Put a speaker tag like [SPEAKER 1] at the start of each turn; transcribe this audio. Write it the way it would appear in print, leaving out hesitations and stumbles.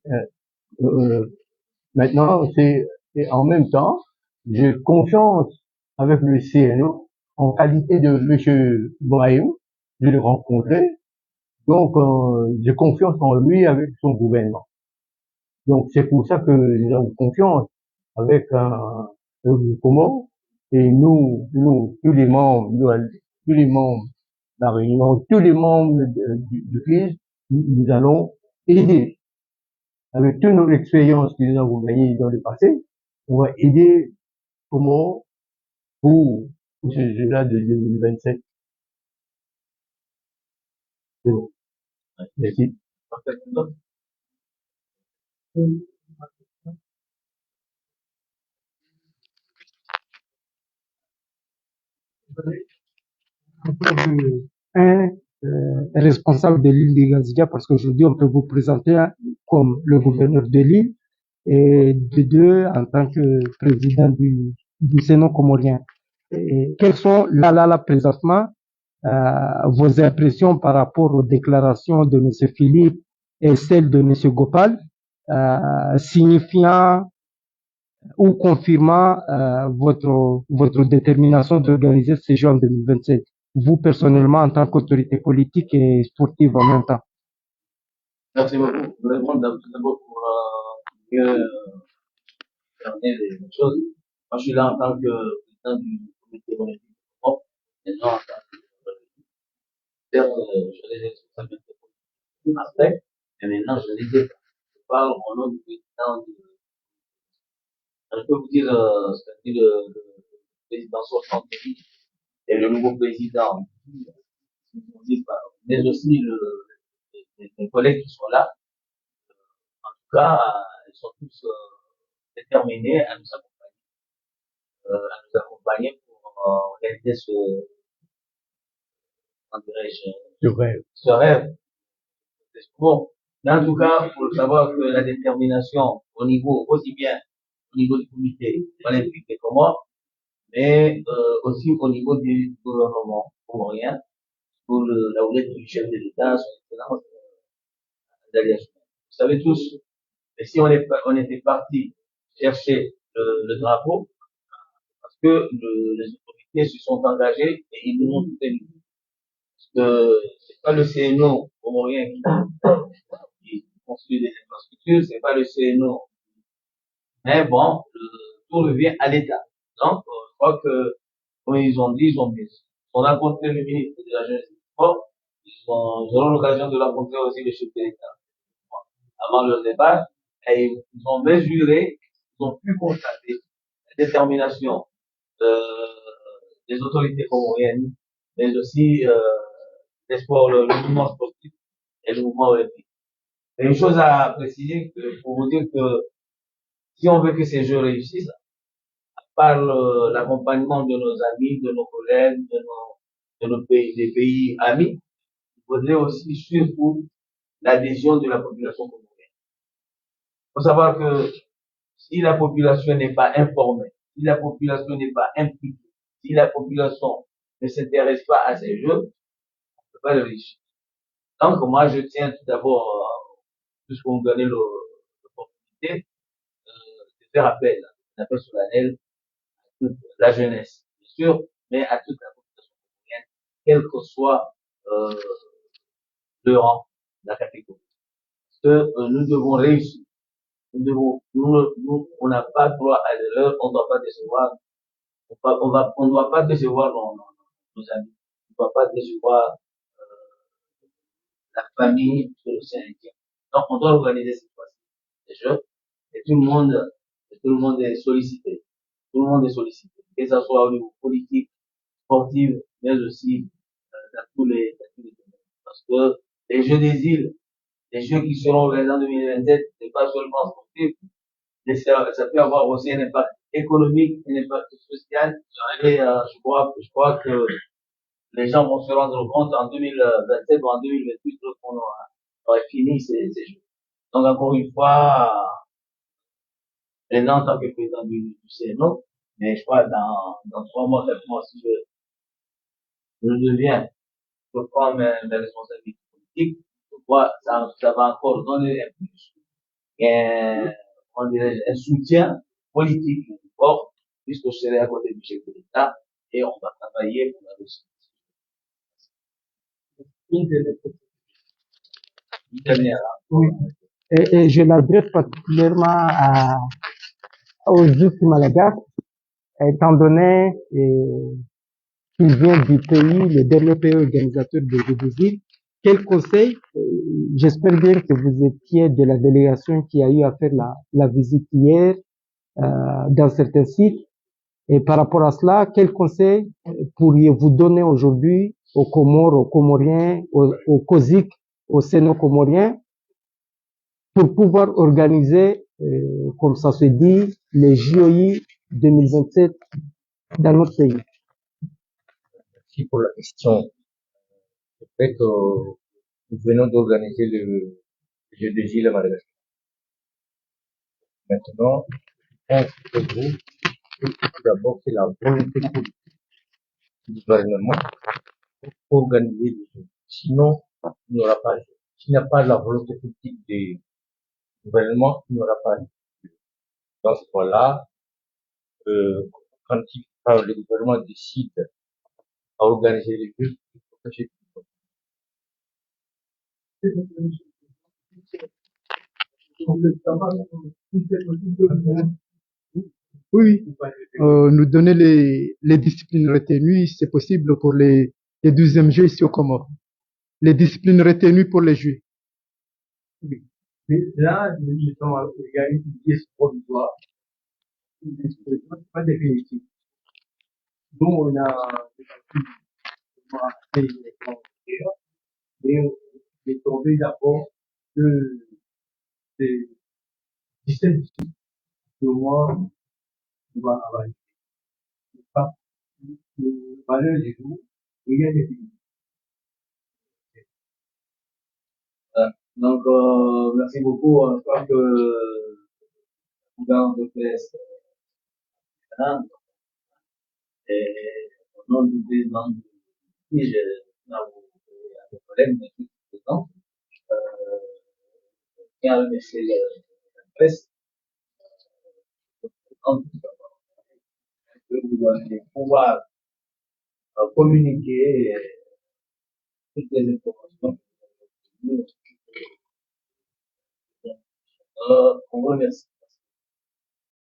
[SPEAKER 1] Euh, Maintenant, et en même temps, j'ai confiance avec le CNO en qualité de Monsieur Brahim. Je l'ai rencontré, donc j'ai confiance en lui avec son gouvernement. Donc c'est pour ça que nous avons confiance avec comment et tous les membres de la réunion, tous les membres du CRIS, nous allons aider avec toute notre expérience que nous avons gagnée dans le passé, on va aider comment pour, pour ce jeu-là de 2027. C'est bon. Merci.
[SPEAKER 2] Un responsable de l'île de Gazia, parce qu'aujourd'hui on peut vous présenter comme le gouverneur de l'île, et de deux en tant que président du Sénat comorien. Et quelles sont là présentement vos impressions par rapport aux déclarations de M. Philippe et celles de M. Gopal, signifiant ou confirmant votre détermination d'organiser ces Jeux en 2027, vous personnellement en tant qu'autorité politique et sportive en même temps?
[SPEAKER 3] Merci beaucoup. Je voudrais répondre tout d'abord pour mieux cerner les choses. Moi, je suis là en tant que président du comité olympique d'Europe, maintenant en tant que certes, je les responsabilités politiques aspect, mais maintenant je les ai. Je parle au nom du président du. Je peux vous dire ce qu'a dit le président sortant et le nouveau président, mais aussi les collègues qui sont là. En tout cas, ils sont tous déterminés à nous accompagner pour réaliser ce rêve. Bon, mais en tout cas, il faut savoir que la détermination au niveau, aussi bien au niveau du comité olympique des Comores, mais aussi au niveau du gouvernement comorien, sous la houlette du chef de l'État, son excellence Dalia Soumane. Vous savez tous, mais si on était parti chercher le drapeau, parce que les autorités se sont engagées et ils nous ont soutenus. Parce que c'est pas le CNO comorien qui construit des infrastructures, c'est pas le CNO. Mais bon, tout revient à l'État. Donc, je crois que, comme ils ont dit, ils ont rencontré le ministre de la Jeunesse et du Sport, ils auront l'occasion de rencontrer aussi le chef de l'État avant leur départ, et ils ont mesuré, ils ont pu constater la détermination des autorités comoriennes, mais aussi le mouvement sportif et le mouvement olympique. Et une chose à préciser pour vous dire que si on veut que ces Jeux réussissent, par l'accompagnement de nos amis, de nos collègues, de nos pays, des pays amis, il faudrait aussi surtout l'adhésion de la population comorienne. Il faut savoir que si la population n'est pas informée, si la population n'est pas impliquée, si la population ne s'intéresse pas à ces jeux, on ne peut pas le réussir. Donc, moi, je tiens tout d'abord, puisque vous me donnez l'opportunité, de faire un appel solennel à toute la jeunesse, bien sûr, mais à toute la population comorienne, quel que soit le rang, la catégorie. Parce que nous devons réussir. On n'a pas droit à l'erreur, on ne doit pas décevoir, on ne doit pas décevoir nos amis, on ne doit pas décevoir la famille sur l'océan Indien. Donc, on doit organiser cette fois-ci les jeux, et tout le monde est sollicité. Tout le monde est sollicité. Que ce soit au niveau politique, sportif, mais aussi dans tous les domaines. Parce que les Jeux des îles, les Jeux qui seront organisés en 2027, c'est pas seulement sportif, mais ça peut avoir aussi un impact économique, un impact social. Et je crois que les gens vont se rendre compte en 2027 ou en 2028 lorsqu'on aura fini ces Jeux. Donc encore une fois, maintenant en tant que président du CNO, mais je crois dans 3 mois, 4 mois, si je deviens, je prends mes responsabilités politiques, je crois ça va encore donner un plus comment dirais-je, un soutien politique fort, puisque je serai à côté du chef de l'État et on va travailler pour la réussite. Une dernière.
[SPEAKER 2] Oui. Et je l'adresse particulièrement aux justes malagasy, étant donné qu'il vient du pays, le dernier pays organisateur de visite. Quel conseil, j'espère bien que vous étiez de la délégation qui a eu à faire la visite hier dans certains sites. Et par rapport à cela, quel conseil pourriez-vous donner aujourd'hui aux Comores, aux Comoriens, aux COSIC, aux Séno-Comoriens, pour pouvoir organiser, comme ça se dit, les JOI 2027 dans notre pays?
[SPEAKER 4] Merci pour la question. C'est vrai que nous venons d'organiser le jeu de Gilles à Madagascar. Maintenant, je pense que vous, tout d'abord, c'est la volonté politique du gouvernement pour organiser le jeu. Sinon, il n'y aura pas de jeu. S'il n'y a pas la volonté politique du gouvernement, il n'y aura pas de jeu. Dans ce cas-là, quand le gouvernement décide à organiser les jeux, il faut que j'ai
[SPEAKER 5] Oui, nous donner les disciplines retenues, c'est possible pour les 12e Jeux ici au Comores. Les disciplines retenues pour les Jeux.
[SPEAKER 1] Oui. Mais là, nous sommes organisés une pièce provisoire. Une expression pas définitive. Nous, on a fait une expression, et on est tombé d'accord de 17 de mois, on va travailler. Pas le valeur du jour, rien n'est fini.
[SPEAKER 3] Donc, merci beaucoup. Je crois que le gouvernement de PS, et au nom du président qui je n'ai collègue, mais tout le temps, qui a remercié la presse, que vous allez pouvoir communiquer toutes les informations. On vous remercie.